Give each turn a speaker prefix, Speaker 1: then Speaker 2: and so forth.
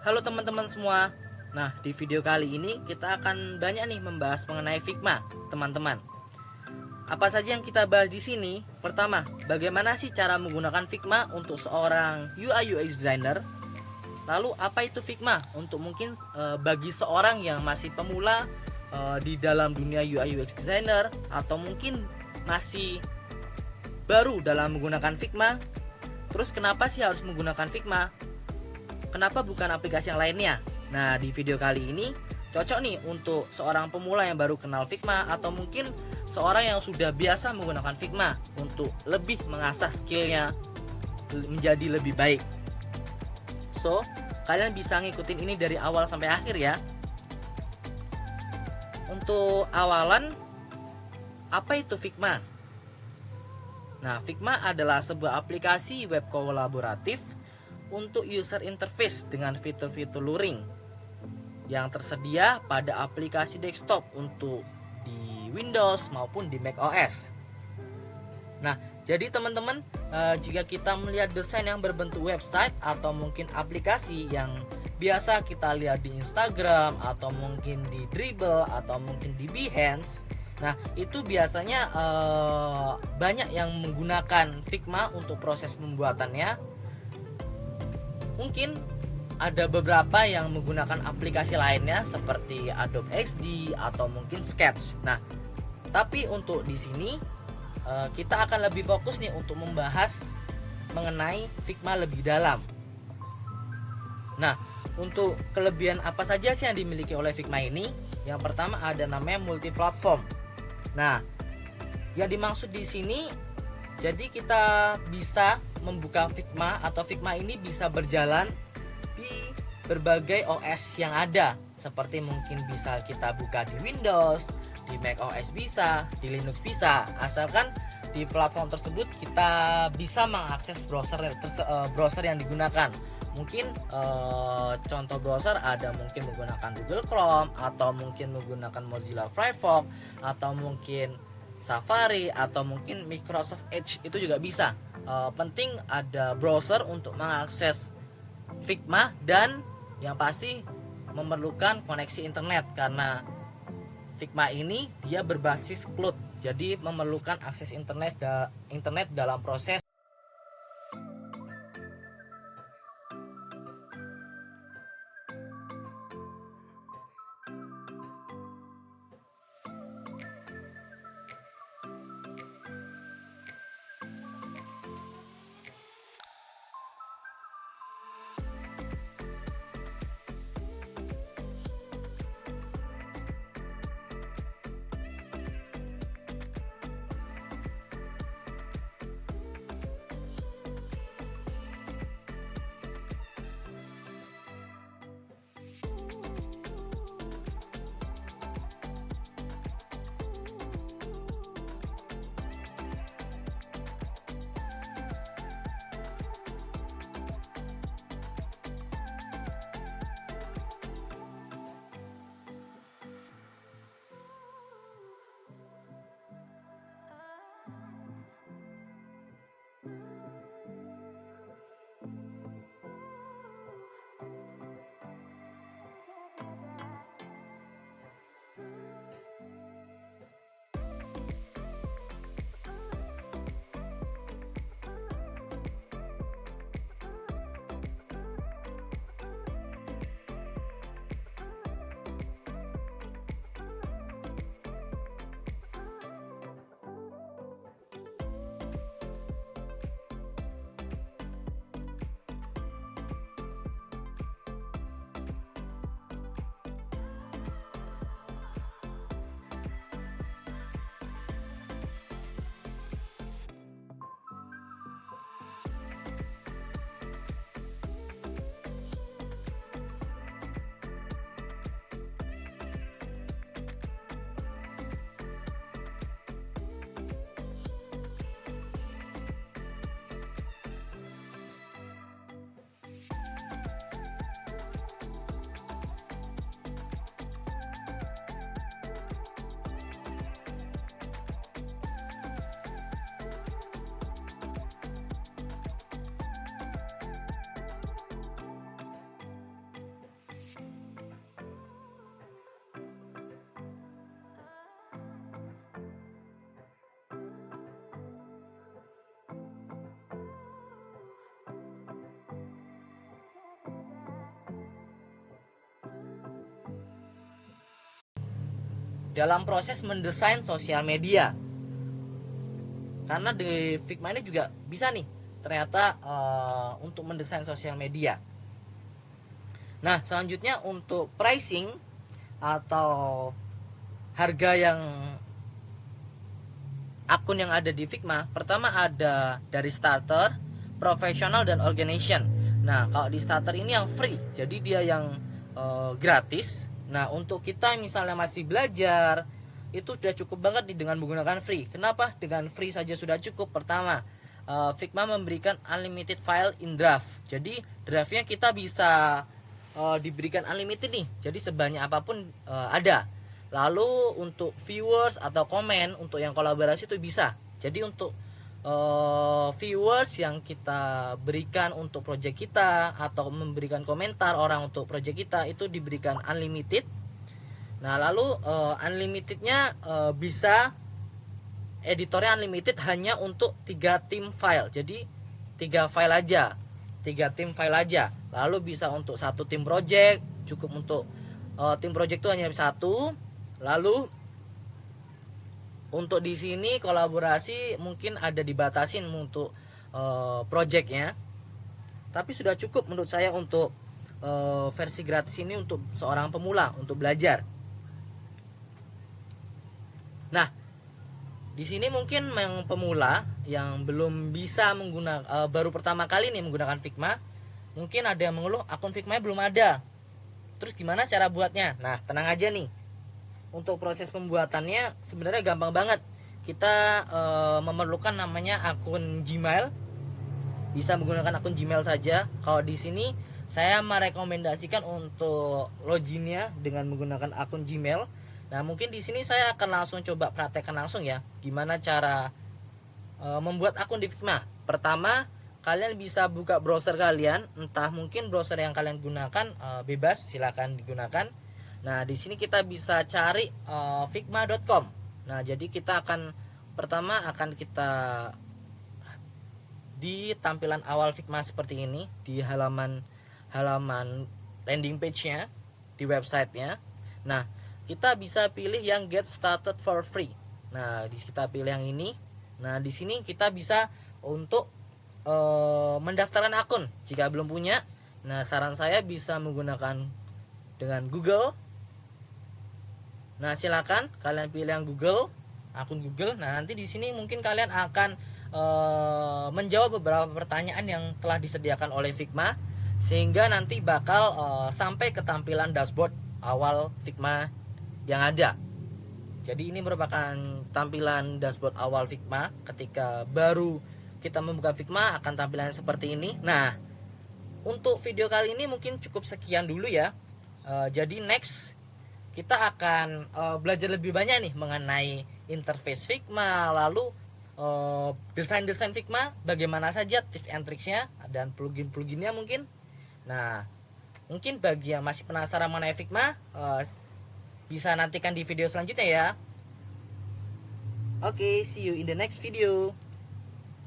Speaker 1: Halo teman-teman semua. Nah, di video kali ini kita akan banyak nih membahas mengenai Figma, teman-teman. Apa saja yang kita bahas di sini? Pertama, bagaimana sih cara menggunakan Figma untuk seorang UI UX designer? Lalu apa itu Figma? Untuk mungkin bagi seorang yang masih pemula di dalam dunia UI UX designer atau mungkin masih baru dalam menggunakan Figma. Terus kenapa sih harus menggunakan Figma? Kenapa bukan aplikasi yang lainnya? Nah, di video kali ini cocok nih untuk seorang pemula yang baru kenal Figma atau mungkin seorang yang sudah biasa menggunakan Figma untuk lebih mengasah skillnya menjadi lebih baik. So, kalian bisa ngikutin ini dari awal sampai akhir ya. Untuk awalan, apa itu Figma? Nah, Figma adalah sebuah aplikasi web kolaboratif untuk user interface dengan fitur-fitur luring yang tersedia pada aplikasi desktop untuk di Windows maupun di macOS. Nah, jadi teman-teman, jika kita melihat desain yang berbentuk website atau mungkin aplikasi yang biasa kita lihat di Instagram atau mungkin di Dribbble atau mungkin di Behance, nah itu biasanya banyak yang menggunakan Figma untuk proses pembuatannya. Mungkin ada beberapa yang menggunakan aplikasi lainnya seperti Adobe XD atau mungkin Sketch. Nah, tapi untuk di sini kita akan lebih fokus nih untuk membahas mengenai Figma lebih dalam. Nah, untuk kelebihan apa saja sih yang dimiliki oleh Figma ini? Yang pertama ada namanya multi platform. Nah, yang dimaksud di sini jadi kita bisa membuka Figma atau Figma ini bisa berjalan di berbagai OS yang ada. Seperti mungkin bisa kita buka di Windows, di macOS bisa, di Linux bisa. Asalkan di platform tersebut kita bisa mengakses browser yang digunakan. Mungkin contoh browser ada mungkin menggunakan Google Chrome atau mungkin menggunakan Mozilla Firefox atau mungkin Safari atau mungkin Microsoft Edge, itu juga bisa. Penting ada browser untuk mengakses Figma dan yang pasti memerlukan koneksi internet karena Figma ini dia berbasis cloud, jadi memerlukan akses internet dalam proses. dalam proses mendesain sosial media. Karena di Figma ini juga bisa nih ternyata untuk mendesain sosial media. Nah, selanjutnya untuk pricing atau harga yang akun yang ada di Figma, pertama ada dari starter, professional, dan organization. Nah, kalau di starter ini yang free, jadi dia yang gratis. Nah, untuk kita misalnya masih belajar, itu sudah cukup banget nih dengan menggunakan free. Kenapa? Dengan free saja sudah cukup. Pertama, Figma memberikan unlimited file in draft. Jadi draftnya kita bisa diberikan unlimited nih. Jadi sebanyak apapun ada. Lalu untuk viewers atau komen untuk yang kolaborasi itu bisa. Jadi untuk viewers yang kita berikan untuk project kita atau memberikan komentar orang untuk project kita itu diberikan unlimited. Nah, lalu unlimitednya bisa editornya unlimited hanya untuk 3 tim file. Jadi 3 file aja. 3 tim file aja. Lalu bisa untuk 1 tim project, cukup untuk tim project itu hanya 1. Lalu untuk di sini kolaborasi mungkin ada dibatasin untuk projectnya. Tapi sudah cukup menurut saya untuk versi gratis ini untuk seorang pemula untuk belajar. Nah, di sini mungkin yang pemula yang belum bisa menggunakan baru pertama kali nih menggunakan Figma, mungkin ada yang mengeluh akun Figma belum ada. Terus gimana cara buatnya? Nah, tenang aja nih. Untuk proses pembuatannya sebenarnya gampang banget. Kita memerlukan namanya akun Gmail. Bisa menggunakan akun Gmail saja. Kalau di sini saya merekomendasikan untuk loginnya dengan menggunakan akun Gmail. Nah, mungkin di sini saya akan langsung coba praktekkan langsung ya, gimana cara membuat akun di Figma. Pertama, kalian bisa buka browser kalian, entah mungkin browser yang kalian gunakan bebas, silakan digunakan. Nah, di sini kita bisa cari figma.com. Nah, jadi kita akan pertama akan kita di tampilan awal Figma seperti ini, di halaman landing page-nya, di website-nya. Nah, kita bisa pilih yang get started for free. Nah, kita pilih yang ini. Nah, di sini kita bisa untuk mendaftarkan akun jika belum punya. Nah, saran saya bisa menggunakan dengan Google. Nah, silakan kalian pilih yang Google, akun Google. Nah, nanti di sini mungkin kalian akan menjawab beberapa pertanyaan yang telah disediakan oleh Figma, sehingga nanti bakal sampai ke tampilan dashboard awal Figma yang ada. Jadi ini merupakan tampilan dashboard awal Figma. Ketika baru kita membuka Figma akan tampilan seperti ini. Nah, untuk video kali ini mungkin cukup sekian dulu ya. Jadi next kita akan belajar lebih banyak nih mengenai interface Figma, lalu desain Figma, bagaimana saja tips and tricksnya dan plugin-pluginnya mungkin. Nah, mungkin bagi yang masih penasaran mengenai Figma, bisa nantikan di video selanjutnya ya. Oke, see you in the next video.